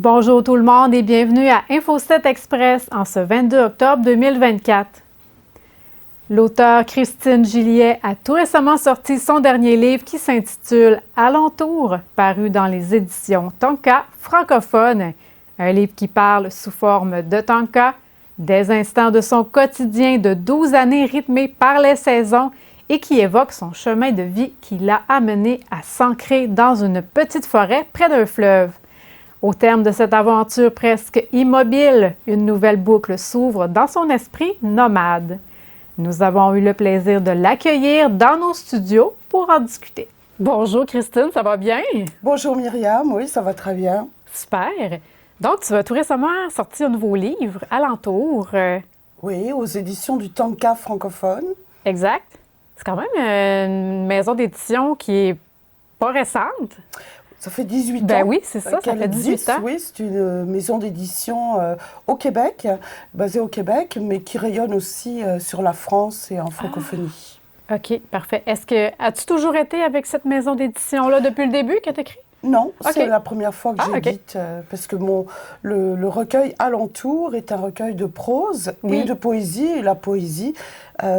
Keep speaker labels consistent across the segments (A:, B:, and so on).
A: Bonjour tout le monde et bienvenue à InfoStat Express en ce 22 octobre 2024. L'auteure Christine Gilliet a tout récemment sorti son dernier livre qui s'intitule Alentour, paru dans les éditions Tonka francophones. Un livre qui parle sous forme de tanka, des instants de son quotidien de 12 années rythmés par les saisons et qui évoque son chemin de vie qui l'a amené à s'ancrer dans une petite forêt près d'un fleuve. Au terme de cette aventure presque immobile, une nouvelle boucle s'ouvre dans son esprit nomade. Nous avons eu le plaisir de l'accueillir dans nos studios pour en discuter. Bonjour Christine, ça va bien?
B: Bonjour Myriam, oui, ça va très bien.
A: Super! Donc, tu vas tout récemment sortir un nouveau livre, Alentour.
B: Oui, aux éditions du Tanka francophone.
A: Exact. C'est quand même une maison d'édition qui est pas récente.
B: Ça fait 18 ans.
A: Ben oui, c'est ça
B: qu'elle
A: fait 18
B: existe.
A: ans.
B: Oui, c'est une maison d'édition au Québec, basée au Québec, mais qui rayonne aussi sur la France et en francophonie.
A: OK, parfait. As-tu toujours été avec cette maison d'édition-là depuis le début que tu écris?
B: Non,
A: OK.
B: c'est la première fois que
A: OK.
B: j'édite, parce que le recueil Alentour est un recueil de prose
A: Oui.
B: et de poésie. Et la poésie,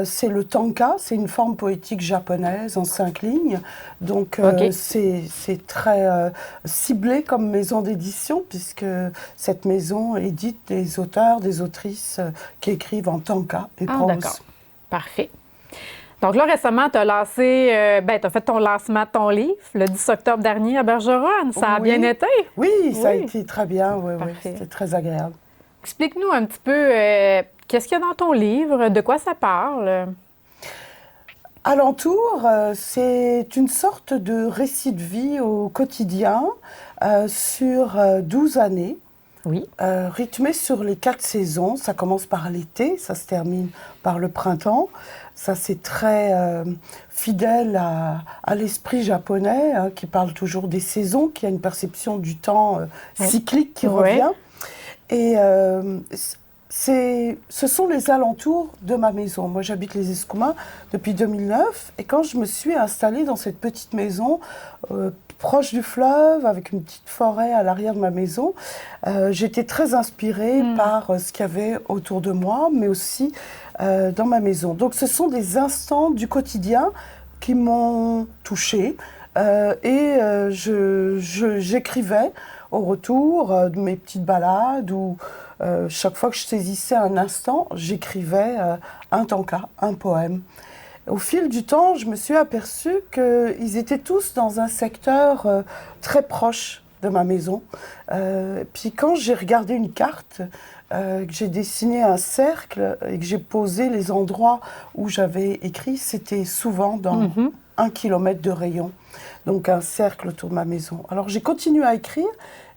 B: c'est le tanka, c'est une forme poétique japonaise en 5 lignes. Donc,
A: OK.
B: c'est très ciblé comme maison d'édition, puisque cette maison édite des auteurs, des autrices qui écrivent en tanka et prose.
A: D'accord. Parfait. Donc là, récemment, tu as fait ton lancement de ton livre le 10 octobre dernier à Bergeronne. Ça a
B: Oui.
A: bien été?
B: Oui, ça a
A: Oui.
B: été très bien, oui,
A: Parfait.
B: c'était très agréable.
A: Explique-nous un petit peu qu'est-ce qu'il y a dans ton livre, de quoi ça parle?
B: Alentour, c'est une sorte de récit de vie au quotidien sur 12 années,
A: Oui.
B: rythmé sur les 4 saisons. Ça commence par l'été, ça se termine par le printemps. Ça, c'est très fidèle à l'esprit japonais, hein, qui parle toujours des saisons, qui a une perception du temps cyclique qui
A: Ouais.
B: revient. Et ce sont les alentours de ma maison. Moi, j'habite les Escoumins depuis 2009. Et quand je me suis installée dans cette petite maison, proche du fleuve, avec une petite forêt à l'arrière de ma maison, j'étais très inspirée par ce qu'il y avait autour de moi, mais aussi dans ma maison. Donc, ce sont des instants du quotidien qui m'ont touchée. J'écrivais au retour de mes petites balades ou chaque fois que je saisissais un instant, j'écrivais un tanka, un poème. Au fil du temps, je me suis aperçue qu'ils étaient tous dans un secteur très proche de ma maison. Puis quand j'ai regardé une carte, que j'ai dessiné un cercle et que j'ai posé les endroits où j'avais écrit, c'était souvent dans 1 kilomètre de rayon. Donc un cercle autour de ma maison. Alors j'ai continué à écrire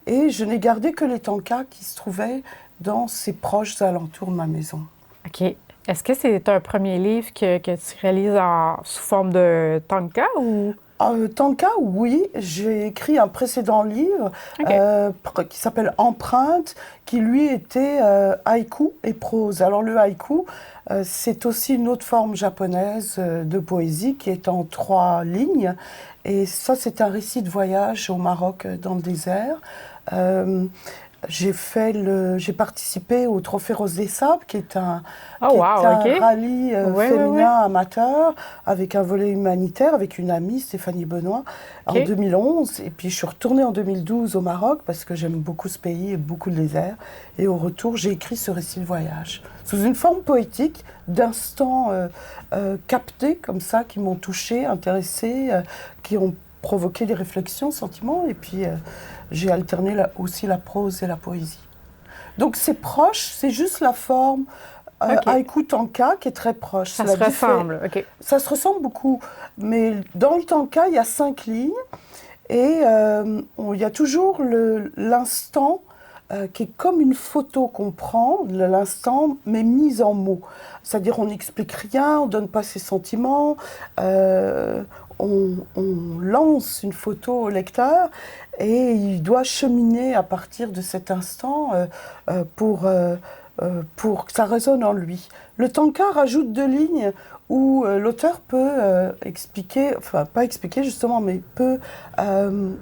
B: et je n'ai gardé que les tankas qui se trouvaient dans ces proches alentours de ma maison.
A: OK. Est-ce que c'est un premier livre que tu réalises sous forme de tanka ou...
B: Tanka, oui. J'ai écrit un précédent livre qui s'appelle Empreinte, qui lui était haïku et prose. Alors le haïku, c'est aussi une autre forme japonaise de poésie qui est en 3 lignes. Et ça, c'est un récit de voyage au Maroc dans le désert. J'ai participé au Trophée Rose des Sables, qui est un rallye féminin amateur, avec un volet humanitaire, avec une amie, Stéphanie Benoît, en 2011. Et puis je suis retournée en 2012 au Maroc, parce que j'aime beaucoup ce pays et beaucoup le désert. Et au retour, j'ai écrit ce récit de voyage, sous une forme poétique, d'instants captés, comme ça, qui m'ont touchée, intéressée, qui ont provoqué des réflexions, sentiments, et puis j'ai alterné aussi la prose et la poésie. Donc c'est proche, c'est juste la forme haïku tanka qui est très proche.
A: Ça se ressemble, OK.
B: Ça se ressemble beaucoup, mais dans le tanka, il y a 5 lignes, et il y a toujours l'instant qui est comme une photo qu'on prend, l'instant, mais mise en mots. C'est-à-dire on n'explique rien, on ne donne pas ses sentiments, on lance une photo au lecteur et il doit cheminer à partir de cet instant pour pour que ça résonne en lui. Le tanka rajoute 2 lignes où l'auteur peut expliquer, enfin pas expliquer justement, mais peut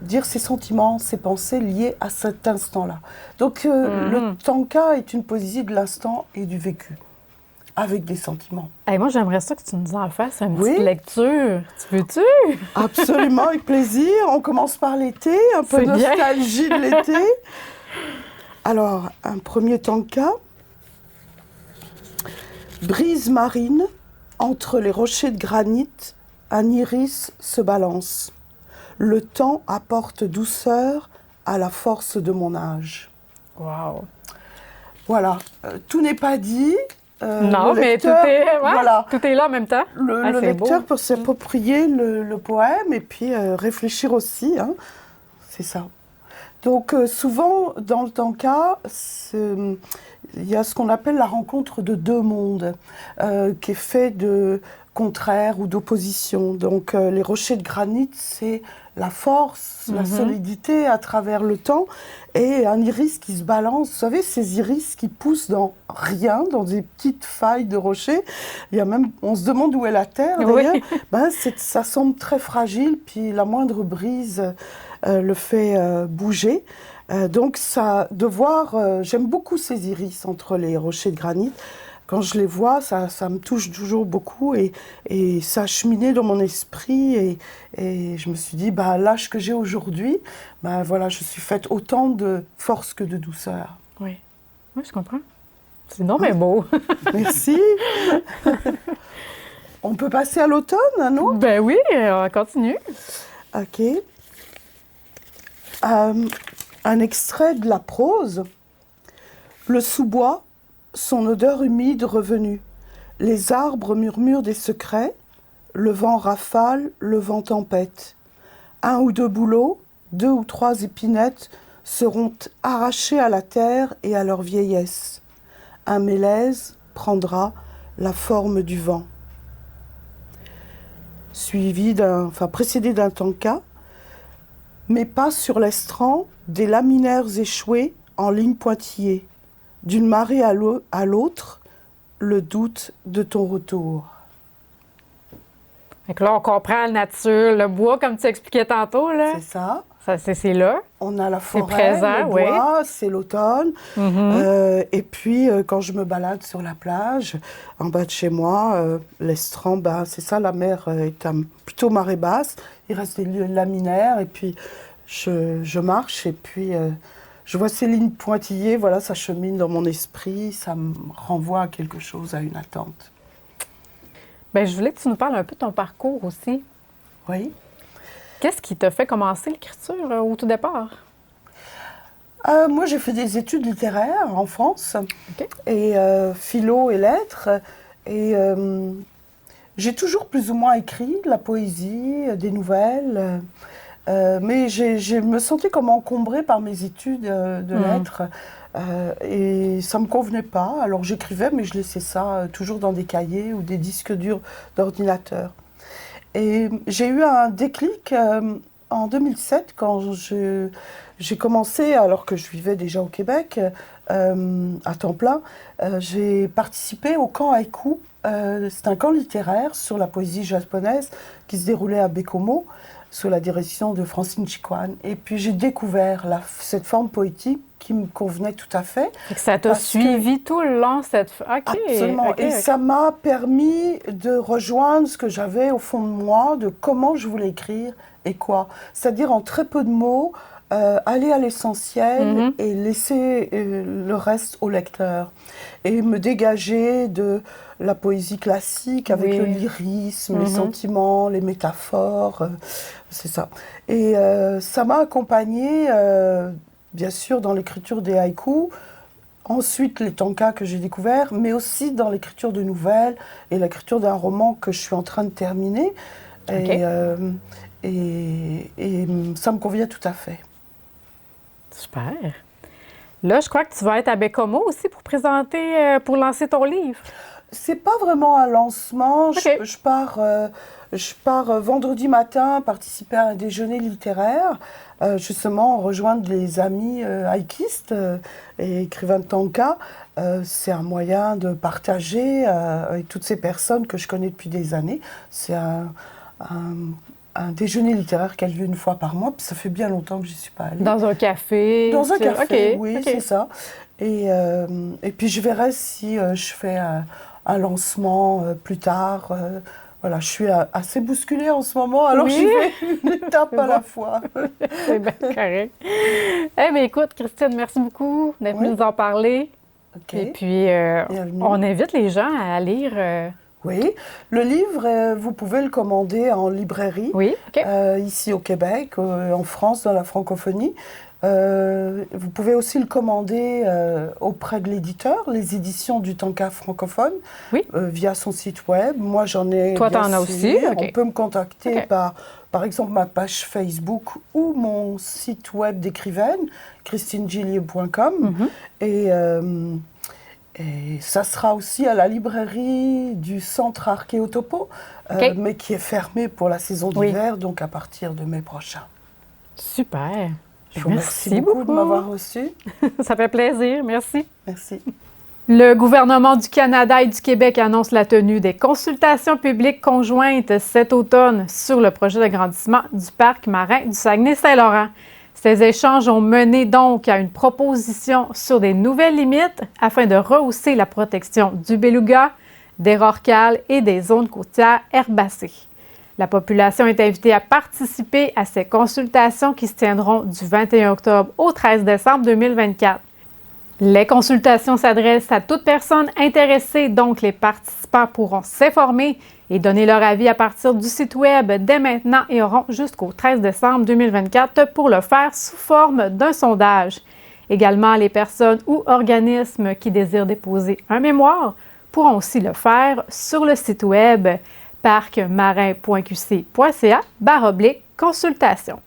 B: dire ses sentiments, ses pensées liées à cet instant-là. Donc le tanka est une poésie de l'instant et du vécu, avec des sentiments.
A: Hey, moi, j'aimerais ça que tu nous en fasses une
B: Oui.
A: petite lecture. Tu veux-tu?
B: Absolument, avec plaisir. On commence par l'été, un peu
A: C'est
B: de
A: bien.
B: nostalgie de l'été. Alors, un premier tanka. Brise marine, entre les rochers de granit, un iris se balance. Le temps apporte douceur à la force de mon âge.
A: Wow.
B: Voilà, tout n'est pas dit.
A: Non,
B: le
A: mais
B: lecteur, voilà,
A: tout est là en même temps.
B: le
A: c'est
B: lecteur
A: beau.
B: peut s'approprier le poème et puis réfléchir aussi, hein. C'est ça. Donc souvent, dans le tanka, il y a ce qu'on appelle la rencontre de 2 mondes, qui est fait de contraires ou d'opposition. Donc les rochers de granit, c'est la force, la solidité à travers le temps, et un iris qui se balance. Vous savez, ces iris qui poussent dans rien, dans des petites failles de rochers. Il y a même, on se demande où est la terre d'ailleurs.
A: Oui.
B: Ben, ça semble très fragile, puis la moindre brise le fait bouger. Donc ça, de voir, j'aime beaucoup ces iris entre les rochers de granit. Quand je les vois, ça me touche toujours beaucoup et ça a cheminé dans mon esprit et je me suis dit, bah, l'âge que j'ai aujourd'hui, bah, voilà, je suis faite autant de force que de douceur.
A: Oui. Oui, je comprends. C'est non, mais beau.
B: Merci. On peut passer à l'automne, non?
A: Ben oui, on continue.
B: Ok. Un extrait de la prose. Le sous-bois, son odeur humide revenue. Les arbres murmurent des secrets. Le vent rafale, le vent tempête. 1 ou 2 bouleaux, 2 ou 3 épinettes seront arrachés à la terre et à leur vieillesse. Un mélèze prendra la forme du vent. Précédé d'un tanka. Mais pas sur l'estran des laminaires échoués en ligne pointillée. D'une marée à l'autre, le doute de ton retour.
A: Fait que là, on comprend la nature, le bois, comme tu expliquais tantôt, là.
B: C'est ça.
A: C'est là.
B: On a la forêt,
A: présent,
B: le
A: oui.
B: bois, c'est l'automne. Et puis, quand je me balade sur la plage, en bas de chez moi, l'estran, c'est ça, la mer est plutôt marée basse. Il reste des laminaires et puis je marche et puis je vois ces lignes pointillées, voilà, ça chemine dans mon esprit, ça me renvoie à quelque chose, à une attente.
A: Bien, je voulais que tu nous parles un peu de ton parcours aussi.
B: Oui.
A: Qu'est-ce qui t'a fait commencer l'écriture au tout départ?
B: Moi, j'ai fait des études littéraires en France,
A: OK.
B: et philo et lettres. Et j'ai toujours plus ou moins écrit de la poésie, des nouvelles. Mais je me sentais comme encombrée par mes études de lettres. Et ça ne me convenait pas. Alors j'écrivais, mais je laissais ça toujours dans des cahiers ou des disques durs d'ordinateur. Et j'ai eu un déclic en 2007 quand j'ai commencé, alors que je vivais déjà au Québec, à temps plein. J'ai participé au camp Haïku. C'est un camp littéraire sur la poésie japonaise qui se déroulait à Baie-Comeau, sous la direction de Francine Chicoine. Et puis j'ai découvert cette forme poétique qui me convenait tout à fait.
A: Fait que ça t'a suivi tout le long, cette... OK.
B: Absolument.
A: OK,
B: Et
A: OK.
B: ça m'a permis de rejoindre ce que j'avais au fond de moi, de comment je voulais écrire et quoi. C'est-à-dire en très peu de mots, aller à l'essentiel et laisser le reste au lecteur. Et me dégager de la poésie classique avec le lyrisme, les sentiments, les métaphores. C'est ça. Et ça m'a accompagnée, bien sûr, dans l'écriture des haïkus. Ensuite, les tankas que j'ai découverts, mais aussi dans l'écriture de nouvelles et l'écriture d'un roman que je suis en train de terminer.
A: OK.
B: Et ça me convient tout à fait.
A: Super. Là, je crois que tu vas être à Baie-Comeau aussi pour présenter, pour lancer ton livre.
B: C'est pas vraiment un lancement.
A: OK.
B: Je pars vendredi matin participer à un déjeuner littéraire, justement rejoindre les amis haïkistes et écrivains de tanka. C'est un moyen de partager avec toutes ces personnes que je connais depuis des années. C'est un déjeuner littéraire qui a lieu une fois par mois, puis ça fait bien longtemps que je n'y suis pas allée.
A: Dans un café?
B: Dans un café,
A: OK,
B: oui,
A: OK.
B: c'est ça. Et puis je verrai si je fais un lancement plus tard. Voilà, je suis assez bousculée en ce moment, alors
A: Oui.
B: j'y vais une étape à la fois.
A: C'est bien correct. Eh bien, écoute, Christine, merci beaucoup d'être venue
B: Oui.
A: nous en parler.
B: OK.
A: Et puis,
B: Bienvenue.
A: on invite les gens à lire.
B: Oui, le livre, vous pouvez le commander en librairie,
A: Oui, OK.
B: ici au Québec, en France, dans la francophonie. Vous pouvez aussi le commander auprès de l'éditeur, les éditions du Tanka francophone,
A: Oui.
B: via son site web. Moi, j'en ai
A: Toi,
B: bien
A: t'en as
B: signé.
A: aussi? OK.
B: On peut me contacter
A: OK.
B: par exemple, ma page Facebook ou mon site web d'écrivaine, christinegillier.com.
A: Mhm.
B: Et ça sera aussi à la librairie du Centre Archéotopo,
A: OK.
B: mais qui est fermée pour la saison
A: Oui.
B: d'hiver, donc à partir de mai prochain.
A: Super.
B: Je vous remercie beaucoup de m'avoir reçu.
A: Ça fait plaisir. Merci.
B: Merci.
A: Le gouvernement du Canada et du Québec annonce la tenue des consultations publiques conjointes cet automne sur le projet d'agrandissement du parc marin du Saguenay-Saint-Laurent. Ces échanges ont mené donc à une proposition sur des nouvelles limites afin de rehausser la protection du beluga, des rorquals et des zones côtières herbacées. La population est invitée à participer à ces consultations qui se tiendront du 21 octobre au 13 décembre 2024. Les consultations s'adressent à toute personne intéressée, donc les participants pourront s'informer et donner leur avis à partir du site web dès maintenant et auront jusqu'au 13 décembre 2024 pour le faire sous forme d'un sondage. Également, les personnes ou organismes qui désirent déposer un mémoire pourront aussi le faire sur le site web parcmarin.qc.ca/consultation.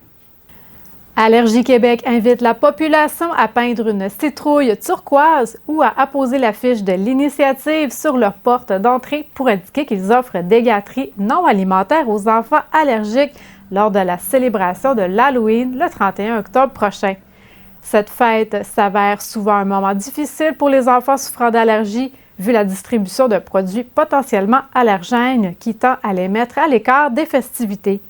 A: Allergie Québec invite la population à peindre une citrouille turquoise ou à apposer l'affiche de l'initiative sur leur porte d'entrée pour indiquer qu'ils offrent des gâteries non alimentaires aux enfants allergiques lors de la célébration de l'Halloween le 31 octobre prochain. Cette fête s'avère souvent un moment difficile pour les enfants souffrant d'allergie, vu la distribution de produits potentiellement allergènes qui tend à les mettre à l'écart des festivités.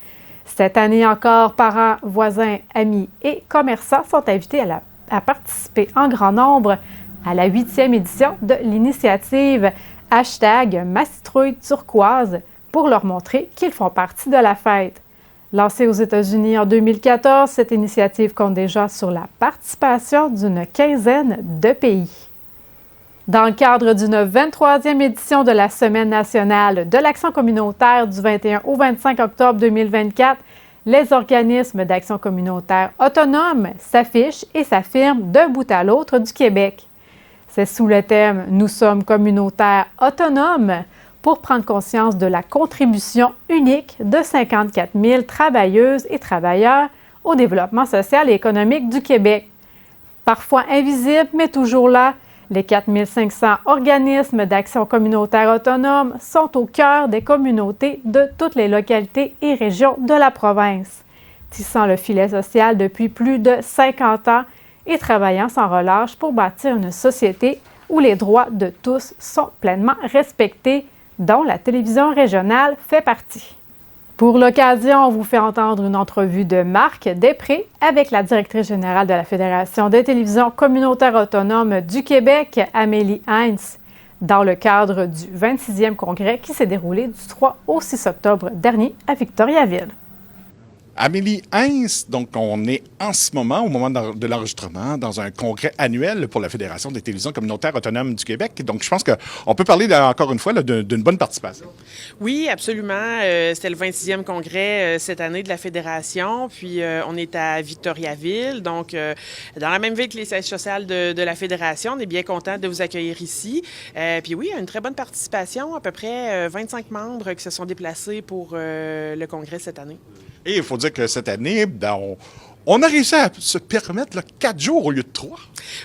A: Cette année encore, parents, voisins, amis et commerçants sont invités à participer en grand nombre à la 8e édition de l'initiative #MaCitrouilleTurquoise pour leur montrer qu'ils font partie de la fête. Lancée aux États-Unis en 2014, cette initiative compte déjà sur la participation d'une quinzaine de pays. Dans le cadre d'une 23e édition de la Semaine nationale de l'action communautaire du 21 au 25 octobre 2024, les organismes d'action communautaire autonomes s'affichent et s'affirment d'un bout à l'autre du Québec. C'est sous le thème « Nous sommes communautaires autonomes » pour prendre conscience de la contribution unique de 54 000 travailleuses et travailleurs au développement social et économique du Québec. Parfois invisibles, mais toujours là, les 4 500 organismes d'action communautaire autonome sont au cœur des communautés de toutes les localités et régions de la province, tissant le filet social depuis plus de 50 ans et travaillant sans relâche pour bâtir une société où les droits de tous sont pleinement respectés, dont la télévision régionale fait partie. Pour l'occasion, on vous fait entendre une entrevue de Marc Després avec la directrice générale de la Fédération des télévisions communautaires autonomes du Québec, Amélie Heinz, dans le cadre du 26e congrès qui s'est déroulé du 3 au 6 octobre dernier à Victoriaville.
C: Amélie Heinz, donc on est en ce moment, au moment de l'enregistrement, dans un congrès annuel pour la Fédération des télévisions communautaires autonomes du Québec. Donc je pense qu'on peut parler, encore une fois, d'une bonne participation.
D: Oui, absolument. C'était le 26e congrès cette année de la Fédération. Puis on est à Victoriaville, donc dans la même ville que les sièges sociaux de la Fédération. On est bien content de vous accueillir ici. Puis oui, une très bonne participation, à peu près 25 membres qui se sont déplacés pour le congrès cette année.
C: Et il faut dire que cette année, On a réussi à se permettre là, 4 jours au lieu de 3.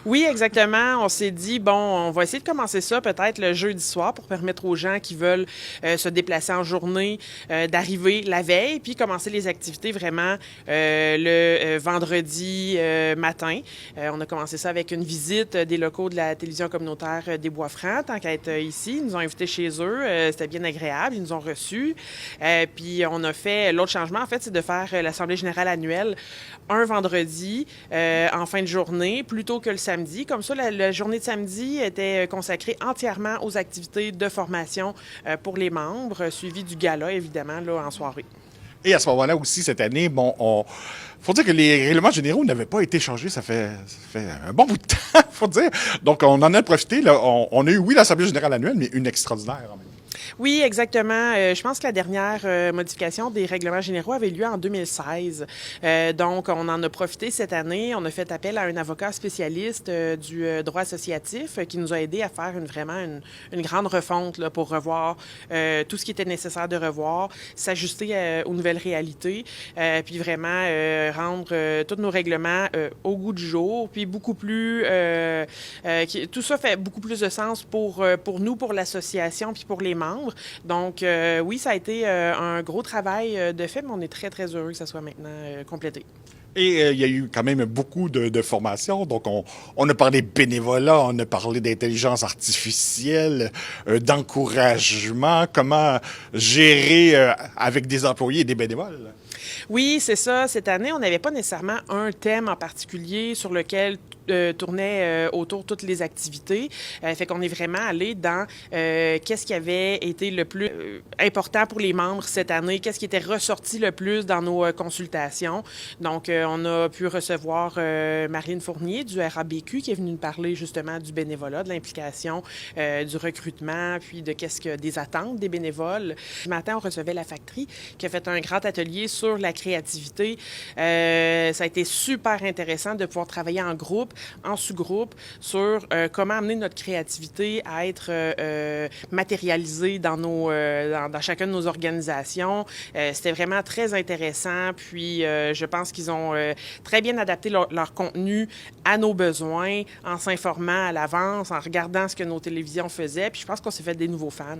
D: Oui, exactement. On s'est dit, bon, on va essayer de commencer ça peut-être le jeudi soir pour permettre aux gens qui veulent se déplacer en journée d'arriver la veille, puis commencer les activités vraiment le vendredi matin. On a commencé ça avec une visite des locaux de la télévision communautaire des Bois-Francs, tant qu'à être ici. Ils nous ont invités chez eux. C'était bien agréable. Ils nous ont reçus. Puis on a fait... L'autre changement, en fait, c'est de faire l'Assemblée générale annuelle un vendredi en fin de journée, plutôt que le samedi. Comme ça, la journée de samedi était consacrée entièrement aux activités de formation pour les membres, suivi du gala, évidemment, là, en soirée.
C: Et à ce moment-là aussi, cette année, bon, faut dire que les règlements généraux n'avaient pas été changés, ça fait un bon bout de temps, faut dire. Donc, on en a profité. Là, on a eu, oui, l'Assemblée générale annuelle, mais une extraordinaire en même temps.
D: Oui, exactement. Je pense que la dernière modification des règlements généraux avait lieu en 2016. Donc, on en a profité cette année. On a fait appel à un avocat spécialiste du droit associatif qui nous a aidé à faire une grande refonte là, pour revoir tout ce qui était nécessaire de revoir, s'ajuster aux nouvelles réalités, puis vraiment rendre tous nos règlements au goût du jour, puis beaucoup plus... tout ça fait beaucoup plus de sens pour nous, pour l'association, puis pour les membres. Donc, oui, ça a été un gros travail de fait, mais on est très, très heureux que ça soit maintenant complété.
C: Et il y a eu quand même beaucoup de formations. Donc, on a parlé de bénévolat, on a parlé d'intelligence artificielle, d'encouragement, comment gérer avec des employés et des bénévoles.
D: Oui, c'est ça. Cette année, on n'avait pas nécessairement un thème en particulier sur lequel tournait autour toutes les activités. Fait qu'on est vraiment allé dans qu'est-ce qui avait été le plus important pour les membres cette année, qu'est-ce qui était ressorti le plus dans nos consultations. Donc, on a pu recevoir Marlène Fournier du RABQ qui est venue nous parler justement du bénévolat, de l'implication, du recrutement, puis de des attentes des bénévoles. Ce matin, on recevait la Factory qui a fait un grand atelier sur la créativité. Ça a été super intéressant de pouvoir travailler en groupe, en sous-groupe, sur comment amener notre créativité à être matérialisée dans chacune de nos organisations. C'était vraiment très intéressant, puis je pense qu'ils ont très bien adapté leur contenu à nos besoins, en s'informant à l'avance, en regardant ce que nos télévisions faisaient, puis je pense qu'on s'est fait des nouveaux fans.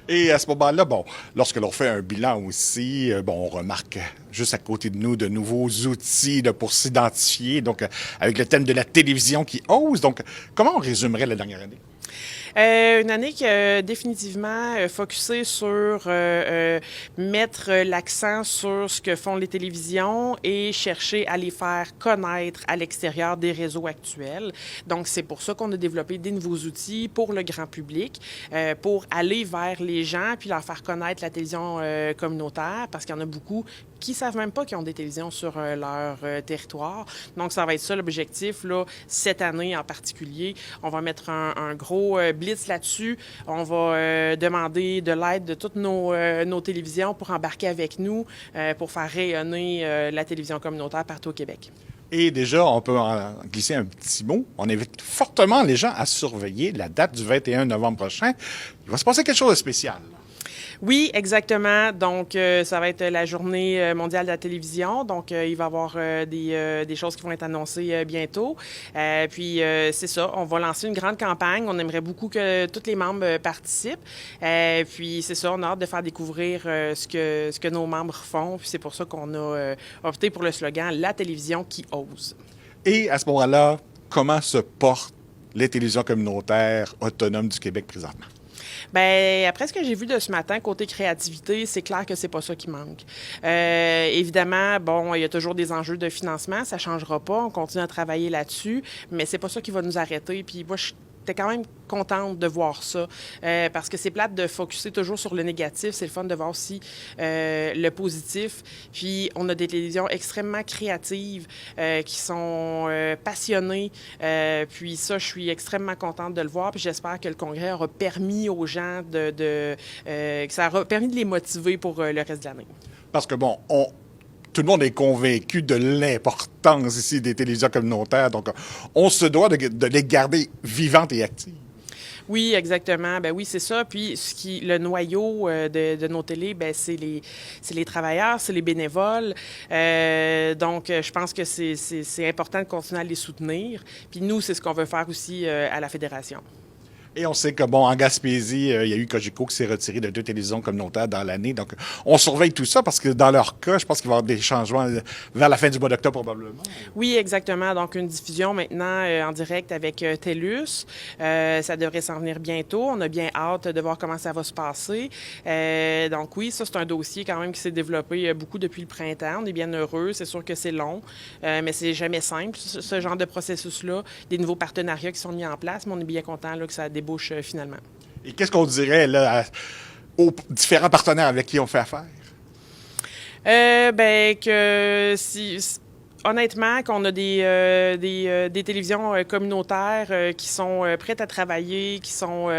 C: Et à ce moment-là, bon, lorsque l'on fait un bilan aussi, bon, on remarque juste à côté de nous de nouveaux outils là, pour s'identifier, donc avec le thème de la télévision qui ose. Donc, comment on résumerait la dernière année?
D: Une année qui a définitivement focusé sur mettre l'accent sur ce que font les télévisions et chercher à les faire connaître à l'extérieur des réseaux actuels. Donc, c'est pour ça qu'on a développé des nouveaux outils pour le grand public, pour aller vers les gens puis leur faire connaître la télévision communautaire, parce qu'il y en a beaucoup qui ne savent même pas qu'ils ont des télévisions sur leur territoire. Donc, ça va être ça l'objectif, là, cette année en particulier. On va mettre un gros blitz là-dessus. On va demander de l'aide de toutes nos télévisions pour embarquer avec nous, pour faire rayonner la télévision communautaire partout au Québec.
C: Et déjà, on peut en glisser un petit mot. On invite fortement les gens à surveiller la date du 21 novembre prochain. Il va se passer quelque chose de spécial.
D: Oui, exactement. Donc, ça va être la journée mondiale de la télévision. Donc, il va y avoir des choses qui vont être annoncées bientôt. Puis, c'est ça, on va lancer une grande campagne. On aimerait beaucoup que tous les membres participent. Puis, c'est ça, on a hâte de faire découvrir ce que nos membres font. Puis, c'est pour ça qu'on a opté pour le slogan « La télévision qui ose ».
C: Et à ce moment-là, comment se portent les télévisions communautaires autonomes du Québec présentement?
D: Bien, après ce que j'ai vu de ce matin, côté créativité, c'est clair que c'est pas ça qui manque. Évidemment, bon, il y a toujours des enjeux de financement, ça changera pas, on continue à travailler là-dessus, mais c'est pas ça qui va nous arrêter. Puis moi, j'étais quand même contente de voir ça, parce que c'est plate de focusser toujours sur le négatif, c'est le fun de voir aussi le positif. Puis on a des télévisions extrêmement créatives qui sont passionnées, puis ça, je suis extrêmement contente de le voir, puis j'espère que le Congrès aura permis aux gens que ça aura permis de les motiver pour le reste de l'année.
C: Parce que bon, tout le monde est convaincu de l'importance ici des télévisions communautaires, donc on se doit de les garder vivantes et actives.
D: Oui, exactement. Ben oui, c'est ça. Puis le noyau de nos télés, ben c'est les travailleurs, c'est les bénévoles. Donc, je pense que c'est important de continuer à les soutenir. Puis nous, c'est ce qu'on veut faire aussi à la Fédération.
C: Et on sait que, bon, en Gaspésie, il y a eu Cogeco qui s'est retiré de 2 télévisions communautaires dans l'année. Donc, on surveille tout ça parce que dans leur cas, je pense qu'il va y avoir des changements vers la fin du mois d'octobre probablement.
D: Oui, exactement. Donc, une diffusion maintenant en direct avec TELUS. Ça devrait s'en venir bientôt. On a bien hâte de voir comment ça va se passer. Donc, oui, ça, c'est un dossier quand même qui s'est développé beaucoup depuis le printemps. On est bien heureux. C'est sûr que c'est long, mais c'est jamais simple, ce genre de processus-là. Des nouveaux partenariats qui sont mis en place, mais on est bien content là, que ça débouche finalement.
C: Et qu'est-ce qu'on dirait là, aux différents partenaires avec qui on fait affaire?
D: Ben que honnêtement, qu'on a des télévisions communautaires qui sont prêtes à travailler, qui sont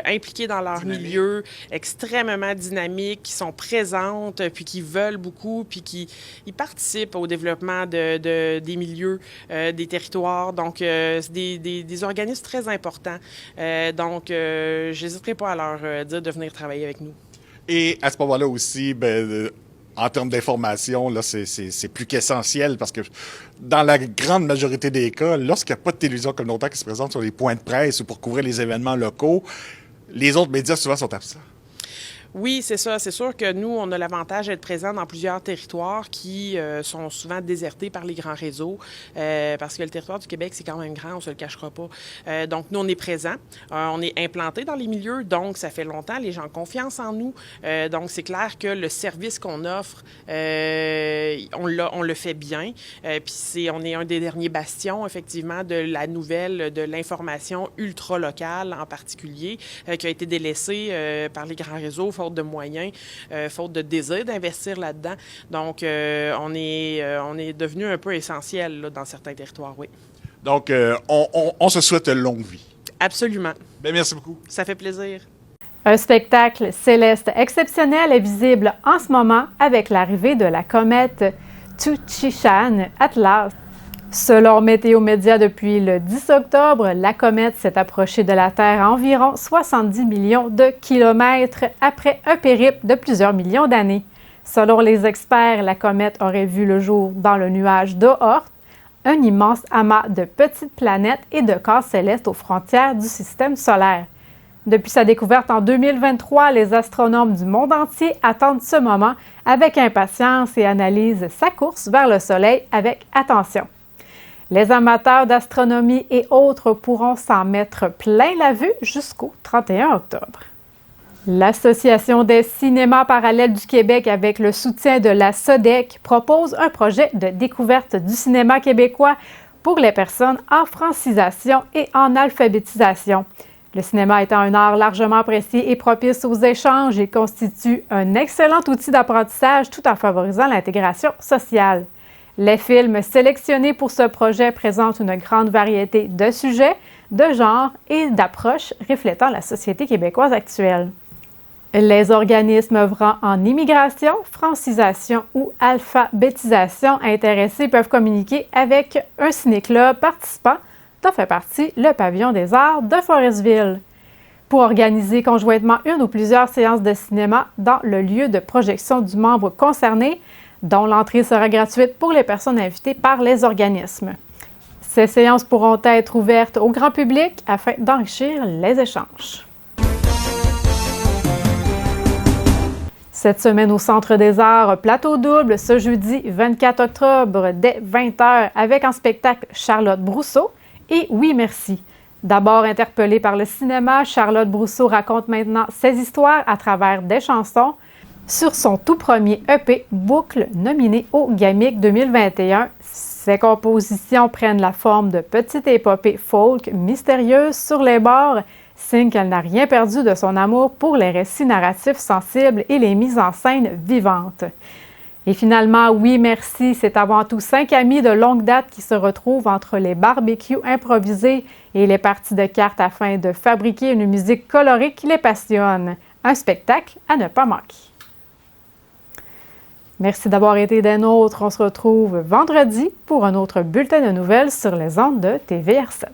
D: impliquées dans leur milieu, extrêmement dynamiques, qui sont présentes, puis qui veulent beaucoup, puis qui participent au développement des milieux, des territoires. Donc, c'est des organismes très importants. Donc, je n'hésiterai pas à leur dire de venir travailler avec nous.
C: Et à ce moment-là aussi, en termes d'information, là, c'est plus qu'essentiel parce que dans la grande majorité des cas, lorsqu'il n'y a pas de télévision communautaire qui se présente sur les points de presse ou pour couvrir les événements locaux, les autres médias souvent sont absents.
D: Oui, c'est ça. C'est sûr que nous, on a l'avantage d'être présents dans plusieurs territoires qui sont souvent désertés par les grands réseaux parce que le territoire du Québec, c'est quand même grand, on ne se le cachera pas. Donc, nous, on est présents. On est implantés dans les milieux, donc ça fait longtemps. Les gens ont confiance en nous. Donc, c'est clair que le service qu'on offre, on le fait bien. Puis, on est un des derniers bastions, effectivement, de la nouvelle, de l'information ultra-locale en particulier, qui a été délaissée par les grands réseaux, faute de moyens, faute de désir d'investir là-dedans. Donc, on est devenu un peu essentiel là, dans certains territoires, oui.
C: Donc, on se souhaite longue vie.
D: Absolument.
C: Merci beaucoup.
D: Ça fait plaisir.
A: Un spectacle céleste exceptionnel est visible en ce moment avec l'arrivée de la comète Tsuchishan Atlas. Selon Météo Média, depuis le 10 octobre, la comète s'est approchée de la Terre à environ 70 millions de kilomètres après un périple de plusieurs millions d'années. Selon les experts, la comète aurait vu le jour dans le nuage d'Oort, un immense amas de petites planètes et de corps célestes aux frontières du système solaire. Depuis sa découverte en 2023, les astronomes du monde entier attendent ce moment avec impatience et analysent sa course vers le Soleil avec attention. Les amateurs d'astronomie et autres pourront s'en mettre plein la vue jusqu'au 31 octobre. L'Association des cinémas parallèles du Québec, avec le soutien de la SODEC, propose un projet de découverte du cinéma québécois pour les personnes en francisation et en alphabétisation. Le cinéma étant un art largement apprécié et propice aux échanges, il constitue un excellent outil d'apprentissage tout en favorisant l'intégration sociale. Les films sélectionnés pour ce projet présentent une grande variété de sujets, de genres et d'approches reflétant la société québécoise actuelle. Les organismes œuvrant en immigration, francisation ou alphabétisation intéressés peuvent communiquer avec un ciné-club participant dont fait partie le Pavillon des Arts de Forestville. Pour organiser conjointement une ou plusieurs séances de cinéma dans le lieu de projection du membre concerné, dont l'entrée sera gratuite pour les personnes invitées par les organismes. Ces séances pourront être ouvertes au grand public afin d'enrichir les échanges. Cette semaine au Centre des Arts, plateau double ce jeudi 24 octobre dès 20h avec en spectacle Charlotte Brousseau et Oui Merci. D'abord interpellée par le cinéma, Charlotte Brousseau raconte maintenant ses histoires à travers des chansons sur son tout premier EP Boucle, nominé au Gamic 2021. Ses compositions prennent la forme de petites épopées folk mystérieuses sur les bords, signe qu'elle n'a rien perdu de son amour pour les récits narratifs sensibles et les mises en scène vivantes. Et finalement, Oui Merci, c'est avant tout 5 amis de longue date qui se retrouvent entre les barbecues improvisés et les parties de cartes afin de fabriquer une musique colorée qui les passionne. Un spectacle à ne pas manquer. Merci d'avoir été des nôtres. On se retrouve vendredi pour un autre bulletin de nouvelles sur les ondes de TVR7.